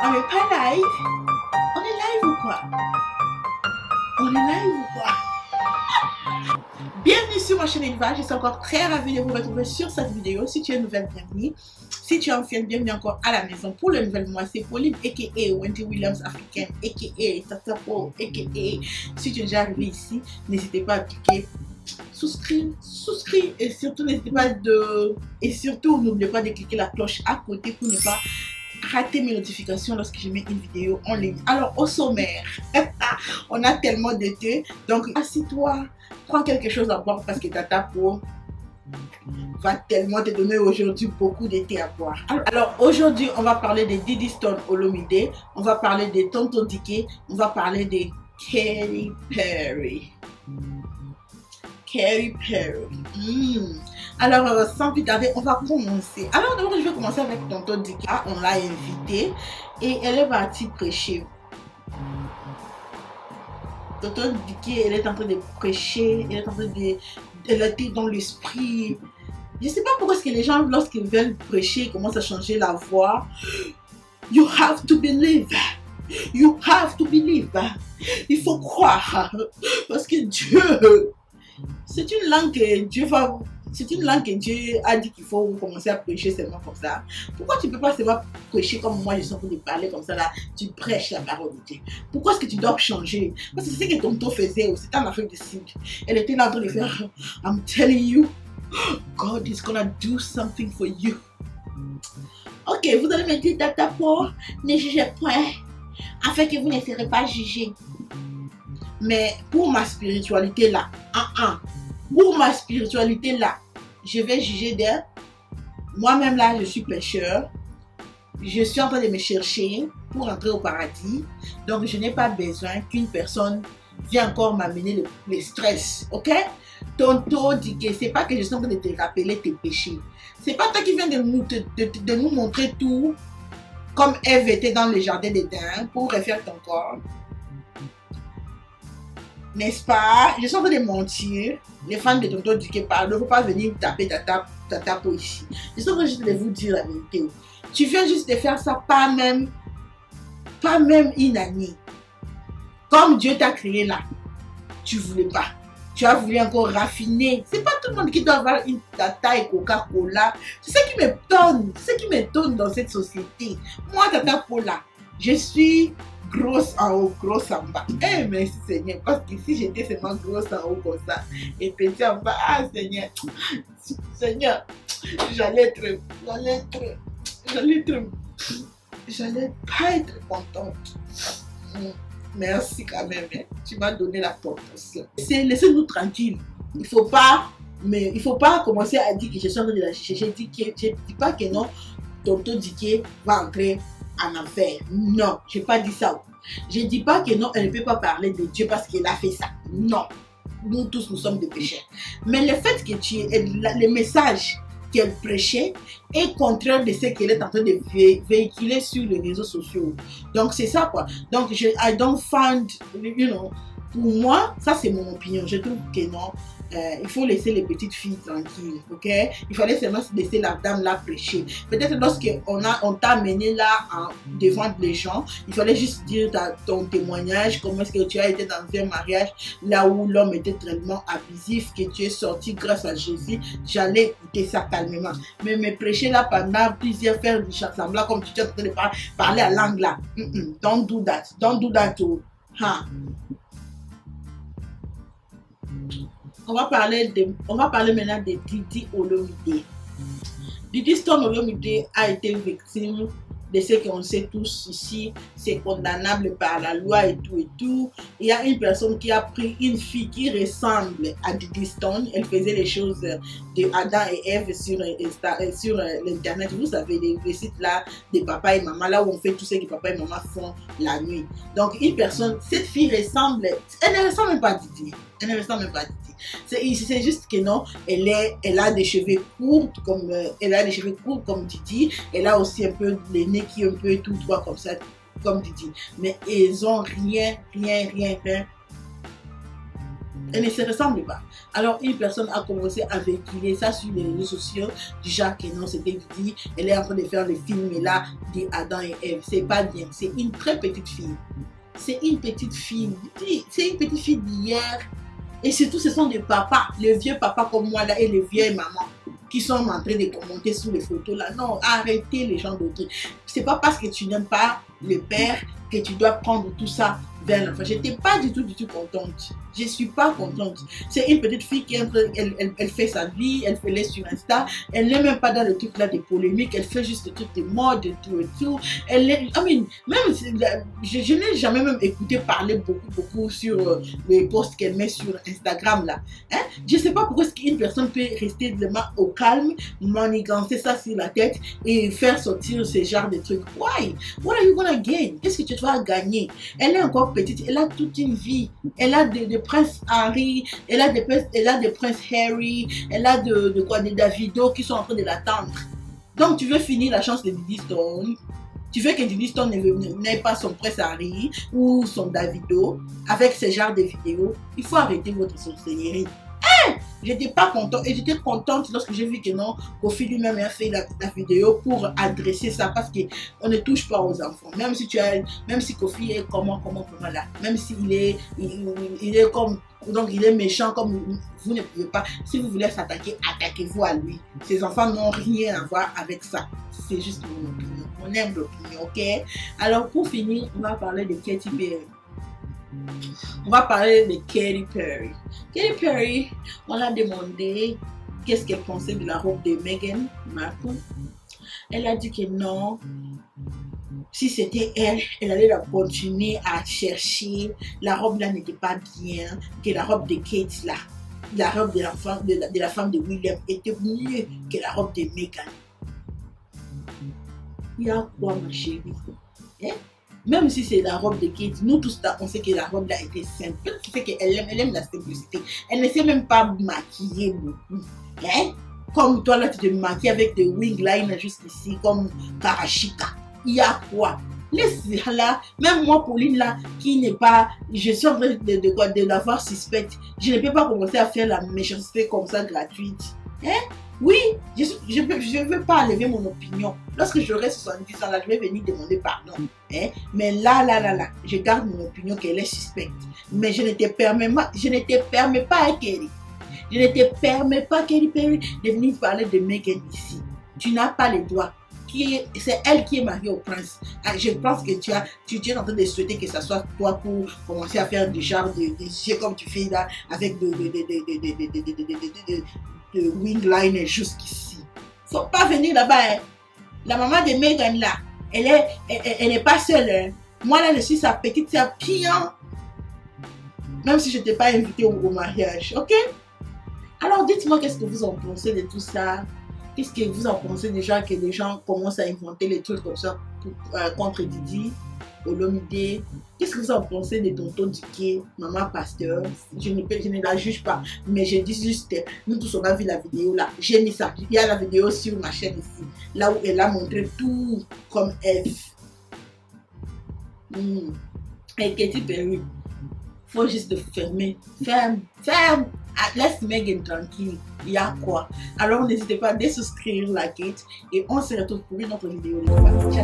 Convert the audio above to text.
Non mais pas live. On est live ou quoi? On est live ou quoi? Bienvenue sur ma chaîne Elva. Je suis encore très ravie de vous retrouver sur cette vidéo. Si tu es nouvelle, bienvenue. Si tu es ancienne, bienvenue encore à la maison. Pour le nouvel mois, c'est Pauline aka Wendy Williams africaine aka Tata Paul aka. Si tu es déjà arrivé ici, n'hésitez pas à cliquer souscrire et surtout n'hésitez pas n'oubliez pas de cliquer la cloche à côté pour ne pas rater mes notifications lorsque je mets une vidéo en ligne. Alors au sommaire, on a tellement de thé, donc assis-toi, prends quelque chose à boire parce que Tata Po va tellement te donner aujourd'hui beaucoup de thé à boire. Alors aujourd'hui on va parler de Diddy Stone Olomide, on va parler de Tonton Dikeh, on va parler de Katy Perry. Katy Perry. Alors, sans plus tarder, on va commencer. Alors, d'abord, je vais commencer avec Tonton Dikeh. On l'a invitée et elle est partie prêcher. Tonton Dikeh, elle est en train de prêcher, elle est en train elle était dans l'esprit. Je ne sais pas pourquoi est-ce que les gens, lorsqu'ils veulent prêcher, commencent à changer la voix. You have to believe. You have to believe. Il faut croire. Parce que Dieu... C'est une langue que Dieu a dit qu'il faut commencer à prêcher seulement comme ça. Pourquoi tu ne peux pas seulement prêcher comme moi je suis en train de parler comme ça là? Tu prêches la parole de Dieu. Pourquoi est-ce que tu dois changer? Parce que c'est ce que Tonton faisait, c'était en Afrique du Sud. Elle était là en train de faire I'm telling you, God is gonna do something for you. Ok, vous allez me dire Tata Po, ne jugez point, afin que vous ne serez pas jugés. Mais pour ma spiritualité là, pour ma spiritualité là, je vais juger d'elle. Moi-même là, je suis pécheur. Je suis en train de me chercher pour entrer au paradis. Donc, je n'ai pas besoin qu'une personne vienne encore m'amener le stress. Ok? Tonton Dikeh, c'est pas que je suis en train de te rappeler tes péchés. C'est pas toi qui viens de nous montrer tout comme Ève était dans le jardin d'Éden pour refaire ton corps. N'est-ce pas? Je suis en train de mentir. Les fans de Tonton Dikeh parlent. Ne faut pas venir taper Tata Po ici. Je suis en train juste de vous dire la vérité. Tu viens juste de faire ça pas même une année. Comme Dieu t'a créé là. Tu voulais pas. Tu as voulu encore raffiner. C'est pas tout le monde qui doit avoir une Tata et Coca-Cola. C'est ce qui m'étonne. C'est ce qui m'étonne dans cette société. Moi, Tata Po là, je suis grosse en haut, grosse en bas. Eh merci Seigneur, parce que si j'étais seulement grosse en haut comme ça et petit en bas, ah Seigneur, j'allais pas être contente. Merci quand même, hein. Tu m'as donné la tentation. Laissez-nous tranquille. Il faut pas commencer à dire que je suis en train de la chercher. Je dis pas que non, Tonton Dikeh va entrer en enfer. Non, je n'ai pas dit ça. Je ne dis pas que non, elle ne peut pas parler de Dieu parce qu'elle a fait ça. Non, nous tous nous sommes des pécheurs. Mais le fait que le message qu'elle prêchait est contraire de ce qu'elle est en train de véhiculer sur les réseaux sociaux. Donc c'est ça quoi. Donc I don't find, pour moi, ça c'est mon opinion. Je trouve que non. Il faut laisser les petites filles tranquilles, ok? Il fallait seulement laisser la dame là prêcher. Peut-être lorsqu'on t'a amené là devant les gens, il fallait juste dire ton témoignage, comment est-ce que tu as été dans un mariage là où l'homme était tellement abusif, que tu es sorti grâce à Jésus. J'allais écouter ça calmement. Mais me prêcher là pendant plusieurs faire du semblant comme tu es en train de parler à langue là. Don't do that. Don't do that too. Huh? On va parler maintenant de Diddy Olomide. Diddy Stone Olomide a été victime de ce qu'on sait tous ici, c'est condamnable par la loi et tout. Il y a une personne qui a pris une fille qui ressemble à Diddy Stone. Elle faisait les choses de Adam et Ève sur l'internet. Vous savez, les sites là de papa et maman, là où on fait tout ce que papa et maman font la nuit. Donc une personne, cette fille ressemble, elle ne ressemble même pas à Diddy. Elle ne ressemble même pas à Diddy. C'est juste que non, elle a des cheveux courts comme Diddy. Elle a aussi un peu les nez qui est un peu tout droit comme ça, comme Diddy. Mais ils ont rien Elle ne se ressemble pas. Alors une personne a commencé à véhiculer ça sur les réseaux sociaux, du genre que non, c'était dit, elle est en train de faire le film et là, des Adam et Ève. C'est pas bien, c'est une très petite fille. C'est une petite fille, c'est une petite fille d'hier. Et surtout, ce sont des papas, les vieux papas comme moi là et les vieilles mamans qui sont en train de commenter sous les photos là. Non, arrêtez les gens d'autres. C'est pas parce que tu n'aimes pas le père que tu dois prendre tout ça vers l'enfant. Je n'étais pas du tout contente. Je suis pas contente. C'est une petite fille qui elle fait sa vie, elle fait les sur Insta. Elle n'est même pas dans le truc là des polémiques. Elle fait juste le truc de mode, de tout et tout. Elle est, même, je n'ai jamais même écouté parler beaucoup sur les posts qu'elle met sur Instagram là. Hein? Je sais pas pourquoi est-ce qu'une personne peut rester vraiment au calme, manigancer ça sur la tête et faire sortir ce genre de trucs. Why? What are you gonna gain? Qu'est-ce que tu vas gagner? Elle est encore petite, elle a toute une vie. Elle a des princes Harry, elle a des princes Harry, elle a des Davido qui sont en train de l'attendre. Donc tu veux finir la chance de Diddy Stone. Tu veux que Diddy Stone n'ait pas son prince Harry ou son Davido avec ce genre de vidéos. Il faut arrêter votre sorcellerie. J'étais pas contente et j'étais contente lorsque j'ai vu que non, Kofi lui-même a fait la vidéo pour adresser ça parce qu'on ne touche pas aux enfants. Même si Kofi est comment là, même s'il est, il est comme, donc il est méchant comme vous ne pouvez pas. Si vous voulez s'attaquer, attaquez-vous à lui. Ces enfants n'ont rien à voir avec ça. C'est juste mon opinion. On aime l'opinion, ok? Alors pour finir, on va parler de Katy Perry. On va parler de Katy Perry. Katy Perry, on l'a demandé qu'est-ce qu'elle pensait de la robe de Meghan Markle. Elle a dit que non, si c'était elle, elle allait la continuer à chercher. La robe là n'était pas bien, que la robe de Kate là, la robe de la femme de William était mieux que la robe de Meghan. Il y a quoi ma chérie? Hein? Même si c'est la robe de Kate, nous tous là, on sait que la robe là était simple. Peut-être qui fait qu'elle aime la simplicité. Elle ne sait même pas maquiller beaucoup. Hein? Comme toi là, tu te maquilles avec des wing lines jusqu'ici, comme Karashika. Il y a quoi? Laisse là, même moi, Pauline là, qui n'est pas, je suis en train de l'avoir suspecte. Je ne peux pas commencer à faire la méchanceté comme ça gratuite. Hein? Oui, je ne veux pas enlever mon opinion. Lorsque j'aurai 70 ans, là, je vais venir demander pardon. Hein? Mais là, je garde mon opinion qu'elle est suspecte. Mais je ne te permets pas, Kelly. Je ne te permets pas, Katy Perry, de venir parler de Meghan ici. Tu n'as pas les droits. C'est elle qui est mariée au prince. Je pense que tu es en train de souhaiter que ce soit toi pour commencer à faire du genre de jeux comme tu fais là, avec de wing line jusqu'ici. Faut pas venir là-bas. Hein. La maman de Meghan là, elle est pas seule. Hein. Moi là, je suis sa petite sœur pire. Même si je t'ai pas invité au mariage, ok? Alors dites-moi qu'est-ce que vous en pensez de tout ça? Qu'est-ce que vous en pensez déjà que les gens commencent à inventer les trucs comme ça contre Didi, Olomide? Qu'est-ce que vous en pensez de Tonton Diké, Maman Pasteur? Je ne la juge pas, mais je dis juste, nous tous on a vu la vidéo là. J'ai mis ça. Il y a la vidéo sur ma chaîne ici, là où elle a montré tout comme F. Et Katy Perry, faut juste de fermer. Ferme. Laisse Meghan tranquille. Il y a quoi? Alors n'hésitez pas à désouscrire la Kate et on se retrouve pour une autre vidéo. Ciao.